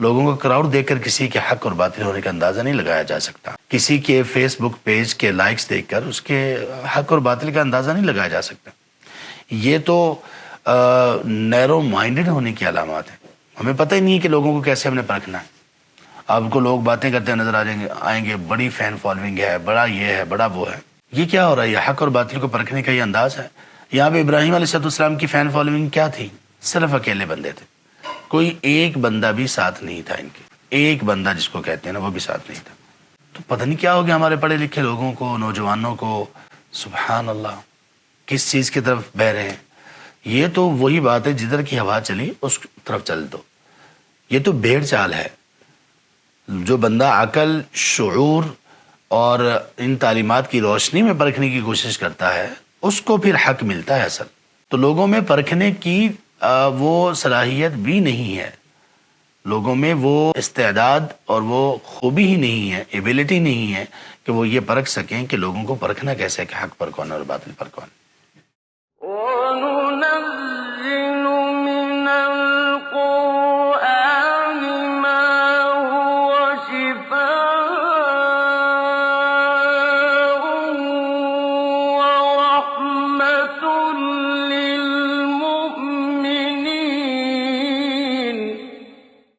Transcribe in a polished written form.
لوگوں کا کراؤڈ دیکھ کر کسی کے حق اور باطل ہونے کا اندازہ نہیں لگایا جا سکتا. کسی کے فیس بک پیج کے لائکس دیکھ کر اس کے حق اور باطل کا اندازہ نہیں لگایا جا سکتا. یہ تو نیرو مائنڈڈ ہونے کی علامات ہیں. ہمیں پتہ ہی نہیں ہے کہ لوگوں کو کیسے ہم نے پرکھنا ہے. آپ کو لوگ باتیں کرتے نظر آئیں گے بڑی فین فالوئنگ ہے، بڑا یہ ہے، بڑا وہ ہے. یہ کیا ہو رہا ہے؟ یہ حق اور باطل کو پرکھنے کا یہ انداز ہے. یہاں پہ ابراہیم علیہ السلام کی فین فالوئنگ کیا تھی؟ صرف اکیلے بندے تھے. کوئی ایک بندہ بھی ساتھ نہیں تھا ان کے. ایک بندہ جس کو کہتے ہیں نا وہ بھی ساتھ نہیں تھا. تو پتہ نہیں کیا ہو گیا ہمارے پڑھے لکھے لوگوں کو، نوجوانوں کو. سبحان اللہ، کس چیز کی طرف بہ رہے ہیں. یہ تو وہی بات ہے جدھر کی ہوا چلی اس طرف چل دو. یہ تو بھیڑ چال ہے. جو بندہ عقل، شعور اور ان تعلیمات کی روشنی میں پرکھنے کی کوشش کرتا ہے اس کو پھر حق ملتا ہے اصل. تو لوگوں میں پرکھنے کی وہ صلاحیت بھی نہیں ہے. لوگوں میں وہ استعداد اور وہ خوبی ہی نہیں ہے، ایبیلٹی نہیں ہے کہ وہ یہ پرکھ سکیں کہ لوگوں کو پرکھنا کیسے کہ حق پر کون اور باطل پر کون.